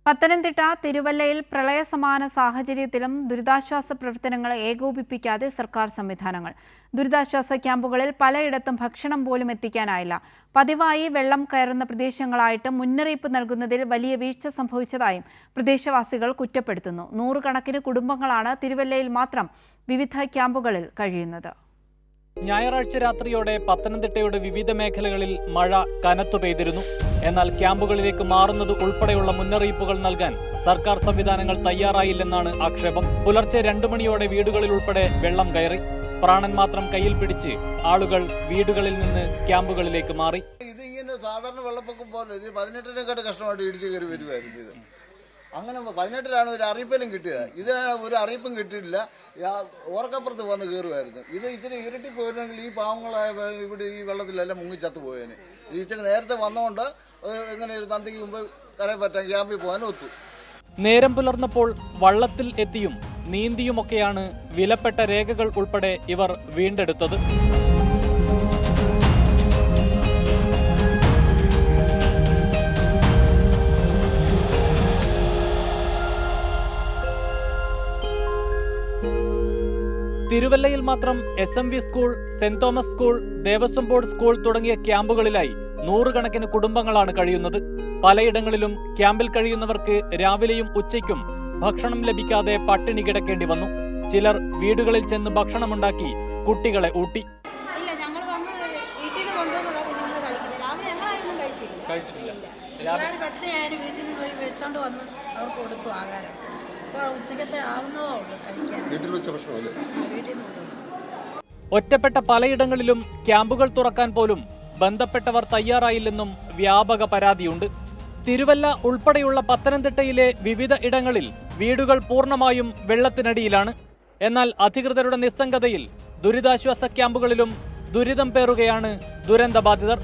പത്തനംതിട്ട തിരുവല്ലയിൽ പ്രളയസമാന സാഹചര്യത്തിലും ദുരിതാശ്വാസ പ്രവർത്തനങ്ങൾ ഏകോപിപ്പിക്കാതെ സർക്കാർ സംവിധാനങ്ങൾ. ദുരിതാശ്വാസ ക്യാമ്പുകളിൽ പലയിടത്തും ഭക്ഷണം പോലും എത്തിക്കാനായില്ല. പതിവായി വെള്ളം കയറുന്ന പ്രദേശങ്ങളായിട്ട് മുന്നറിയിപ്പ് നൽകുന്നതിൽ വലിയ വീഴ്ച സംഭവിച്ചതായും പ്രദേശവാസികൾ കുറ്റപ്പെടുത്തുന്നു. നൂറുകണക്കിന് കുടുംബങ്ങളാണ് തിരുവല്ലയിൽ മാത്രം വിവിധ ക്യാമ്പുകളിൽ കഴിയുന്നത്. ഞായറാഴ്ച രാത്രിയോടെ പത്തനംതിട്ടയുടെ വിവിധ മേഖലകളിൽ മഴ കനത്തു പെയ്തിരുന്നു. എന്നാൽ ക്യാമ്പുകളിലേക്ക് മാറുന്നത് ഉൾപ്പെടെയുള്ള മുന്നറിയിപ്പുകൾ നൽകാൻ സർക്കാർ സംവിധാനങ്ങൾ തയ്യാറായില്ലെന്നാണ് ആക്ഷേപം. പുലർച്ചെ 2 മണിയോടെ വീടുകളിൽ ഉൾപ്പെടെ വെള്ളം കയറി. പ്രാണൻ മാത്രം കയ്യിൽ പിടിച്ച് ആളുകൾ വീടുകളിൽ നിന്ന് ക്യാമ്പുകളിലേക്ക് മാറി. ഇതിങ്ങനെ സാധാരണ വെള്ളപ്പൊക്കം പോലെ 18-നെക്കാട്ട് കഷ്ടമായിട്ട് ഇടിച്ചു കയറി വരുമായിരുന്നു. ഇത് അങ്ങനെ 18-ലാണ് ഒരു അറിയിപ്പെല്ലാം കിട്ടിയത്. ഇതിനാണ് ഒരു അറിയിപ്പും കിട്ടിയിട്ടില്ല. ഓർക്കപ്പുറത്ത് വന്ന് കയറുമായിരുന്നു. ഇത് ഇച്ചിരി ഇരട്ടി പോയിരുന്നെങ്കിൽ ഈ പാവങ്ങളായ ഇവിടെ ഈ വെള്ളത്തിലെല്ലാം മുങ്ങിച്ചത്ത് പോയേനെ. ഇച്ചിരി നേരത്തെ വന്നുകൊണ്ട് എങ്ങനെ ഒരു തന്തിക്ക് മുമ്പ് കരയിൽ പറ്റാൻ ക്യാമ്പിൽ പോകാൻ ഒത്തു. നേരം പുലർന്നപ്പോൾ വള്ളത്തിൽ എത്തിയും നീന്തിയുമൊക്കെയാണ് വിലപ്പെട്ട രേഖകൾ ഉൾപ്പെടെ ഇവർ വീണ്ടെടുത്തത്. തിരുവല്ലയിൽ മാത്രം SMV school, saint Thomas school, Devaswom board school തുടങ്ങിയ ക്യാമ്പുകളിലായി നൂറുകണക്കിന് കുടുംബങ്ങളാണ് കഴിയുന്നത്. പലയിടങ്ങളിലും ക്യാമ്പിൽ കഴിയുന്നവർക്ക് രാവിലെയും ഉച്ചയ്ക്കും ഭക്ഷണം ലഭിക്കാതെ പട്ടിണി കിടക്കേണ്ടി വന്നു. ചിലർ വീടുകളിൽ ചെന്ന് ഭക്ഷണമുണ്ടാക്കി കുട്ടികളെ ഊട്ടി. ഒറ്റപ്പെട്ട പലയിടങ്ങളിലും ക്യാമ്പുകൾ തുറക്കാൻ പോലും ബന്ധപ്പെട്ടവർ തയ്യാറായില്ലെന്നും വ്യാപക പരാതിയുണ്ട്. തിരുവല്ല ഉൾപ്പെടെയുള്ള പത്തനംതിട്ടയിലെ വിവിധ ഇടങ്ങളിൽ വീടുകൾ പൂർണ്ണമായും വെള്ളത്തിനടിയിലാണ്. എന്നാൽ അധികൃതരുടെ നിസ്സംഗതയിൽ ദുരിതാശ്വാസ ക്യാമ്പുകളിലും ദുരിതം പേറുകയാണ് ദുരന്തബാധിതർ.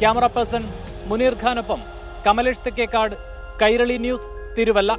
ക്യാമറ പേഴ്സൺ മുനീർ ഖാനൊപ്പം കമലേഷ് തെക്കേക്കാട്, കൈരളി ന്യൂസ്, തിരുവല്ല.